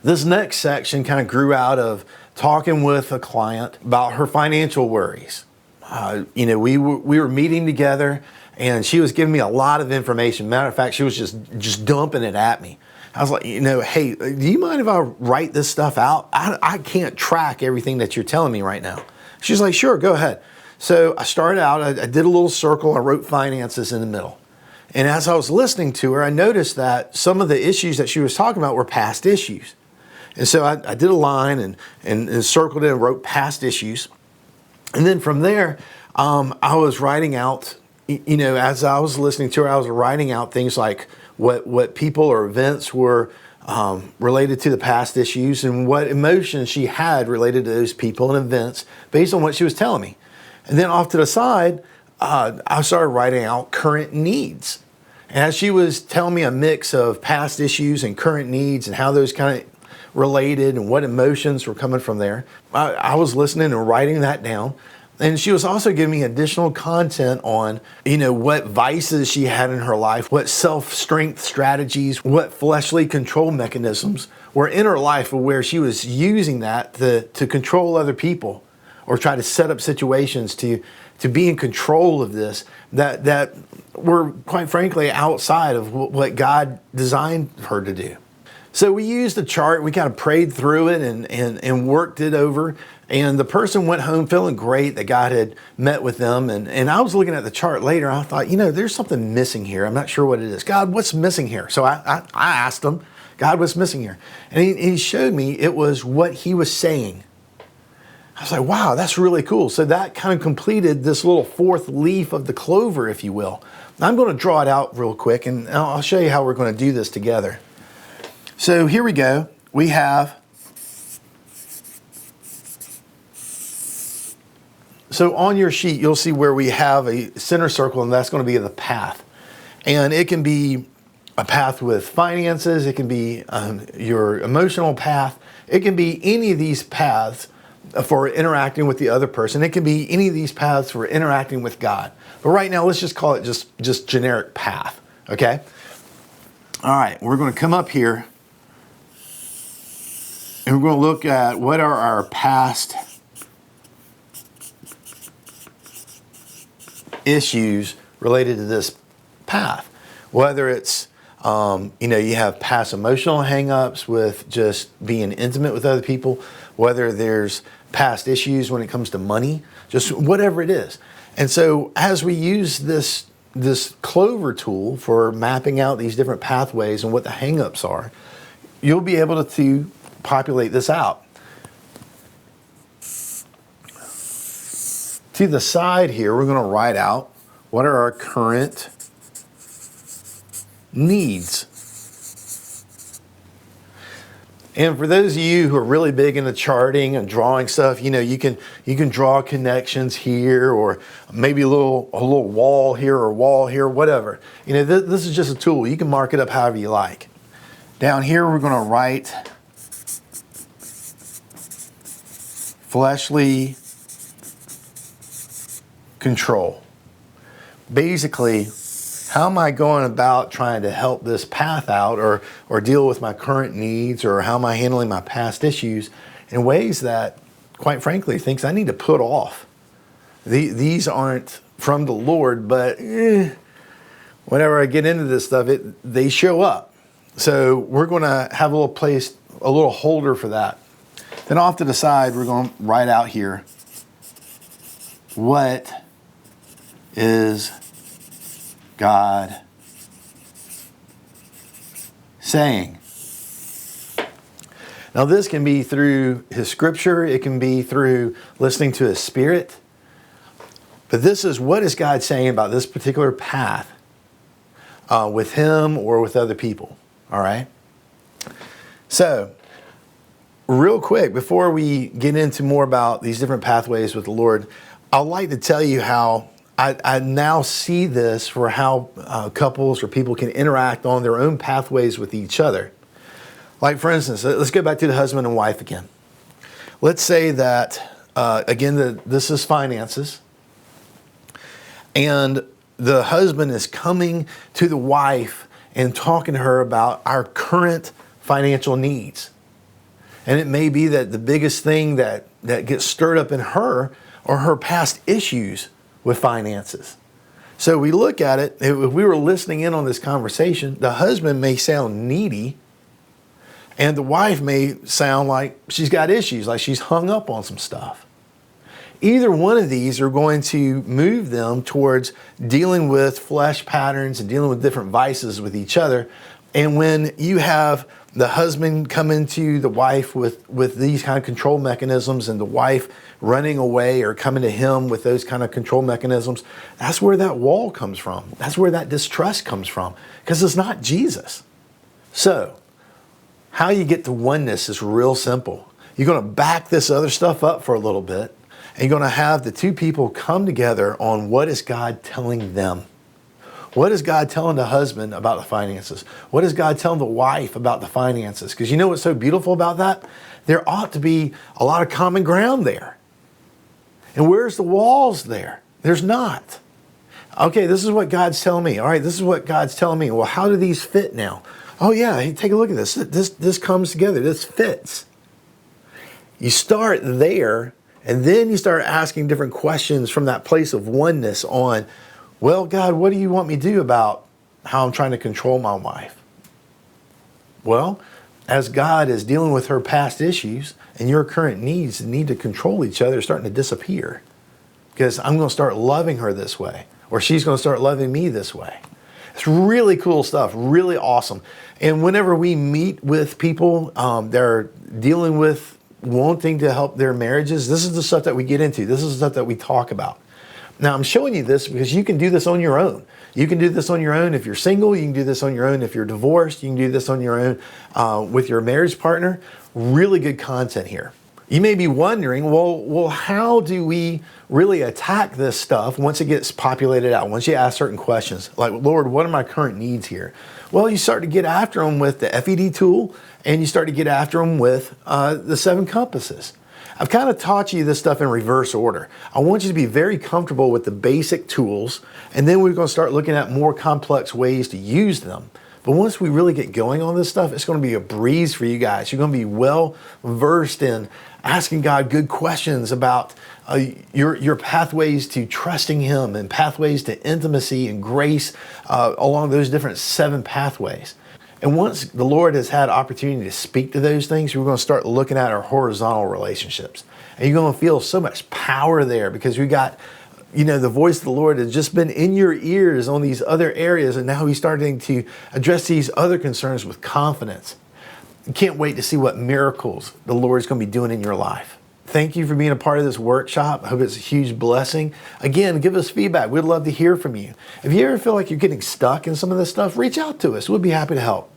This next section kind of grew out of talking with a client about her financial worries. We were meeting together, and she was giving me a lot of information. Matter of fact, she was just dumping it at me. I was like, hey, do you mind if I write this stuff out? I can't track everything that you're telling me right now. She's like, sure, go ahead. So I started out, I did a little circle, I wrote finances in the middle. And as I was listening to her, I noticed that some of the issues that she was talking about were past issues. And so I did a line and circled it and wrote past issues. And then from there, I was writing out, as I was listening to her, I was writing out things like what people or events were related to the past issues and what emotions she had related to those people and events based on what she was telling me. And then off to the side, I started writing out current needs. And as she was telling me a mix of past issues and current needs and how those kind of related and what emotions were coming from there, I was listening and writing that down. And she was also giving me additional content on, what vices she had in her life, what self-strength strategies, what fleshly control mechanisms were in her life where she was using that to control other people or try to set up situations to be in control of this that were, quite frankly, outside of what God designed her to do. So we used the chart, we kind of prayed through it and worked it over. And the person went home feeling great that God had met with them. And I was looking at the chart later. I thought, there's something missing here. I'm not sure what it is. God, what's missing here? So I asked him, God, what's missing here? And he showed me it was what he was saying. I was like, wow, that's really cool. So that kind of completed this little fourth leaf of the clover, if you will. I'm going to draw it out real quick, and I'll show you how we're going to do this together. So here we go. We have, so on your sheet, you'll see where we have a center circle, and that's going to be the path. And it can be a path with finances. It can be your emotional path. It can be any of these paths for interacting with the other person. It can be any of these paths for interacting with God. But right now, let's just call it just generic path, okay? All right, we're going to come up here. And we're going to look at what are our past issues related to this path. Whether it's, you have past emotional hangups with just being intimate with other people, whether there's past issues when it comes to money, just whatever it is. And so as we use this Clover tool for mapping out these different pathways and what the hangups are, you'll be able to populate this out. To the side here, we're going to write out what are our current needs. And for those of you who are really big into charting and drawing stuff, you can draw connections here, or maybe a little wall here or wall here, whatever. This is just a tool. You can mark it up however you like. Down here, we're going to write fleshly control. Basically, how am I going about trying to help this path out or deal with my current needs, or how am I handling my past issues in ways that, quite frankly, things I need to put off. These aren't from the Lord, but whenever I get into this stuff, they show up. So we're going to have a little holder for that. Then off to the side, we're going to write out here, what is God saying? Now this can be through His scripture, it can be through listening to His Spirit, but this is what is God saying about this particular path with Him or with other people, all right? So, real quick, before we get into more about these different pathways with the Lord, I'd like to tell you how I now see this for how couples or people can interact on their own pathways with each other. Like, for instance, let's go back to the husband and wife again. Let's say that, this is finances, and the husband is coming to the wife and talking to her about our current financial needs. And it may be that the biggest thing that gets stirred up in her are her past issues with finances. So we look at it, if we were listening in on this conversation, the husband may sound needy, and the wife may sound like she's got issues, like she's hung up on some stuff. Either one of these are going to move them towards dealing with flesh patterns and dealing with different vices with each other. And when you have the husband come into the wife with these kind of control mechanisms, and the wife running away or coming to him with those kind of control mechanisms, that's where that wall comes from. That's where that distrust comes from, because it's not Jesus. So, how you get to oneness is real simple. You're going to back this other stuff up for a little bit, and you're going to have the two people come together on what is God telling them. What is God telling the husband about the finances? What is God telling the wife about the finances? Because you know what's so beautiful about that? There ought to be a lot of common ground there. And where's the walls there? There's not. Okay, this is what God's telling me. All right, this is what God's telling me. Well, how do these fit now? Oh yeah, hey, take a look at this. This comes together. This fits. You start there, and then you start asking different questions from that place of oneness on, well, God, what do you want me to do about how I'm trying to control my wife? Well, as God is dealing with her past issues and your current needs, the need to control each other, is starting to disappear. Because I'm going to start loving her this way, or she's going to start loving me this way. It's really cool stuff, really awesome. And whenever we meet with people that are dealing with wanting to help their marriages, this is the stuff that we get into. This is the stuff that we talk about. Now, I'm showing you this because you can do this on your own. You can do this on your own if you're single. You can do this on your own if you're divorced. You can do this on your own with your marriage partner. Really good content here. You may be wondering, well, how do we really attack this stuff once it gets populated out, once you ask certain questions? Like, Lord, what are my current needs here? Well, you start to get after them with the FED tool, and you start to get after them with the 7 compasses. I've kind of taught you this stuff in reverse order. I want you to be very comfortable with the basic tools, and then we're going to start looking at more complex ways to use them. But once we really get going on this stuff, it's going to be a breeze for you guys. You're going to be well versed in asking God good questions about your pathways to trusting Him and pathways to intimacy and grace along those different 7 pathways. And once the Lord has had opportunity to speak to those things, we're going to start looking at our horizontal relationships. And you're going to feel so much power there because we got, the voice of the Lord has just been in your ears on these other areas. And now He's starting to address these other concerns with confidence. You can't wait to see what miracles the Lord is going to be doing in your life. Thank you for being a part of this workshop. I hope it's a huge blessing. Again, give us feedback. We'd love to hear from you. If you ever feel like you're getting stuck in some of this stuff, reach out to us. We'll be happy to help.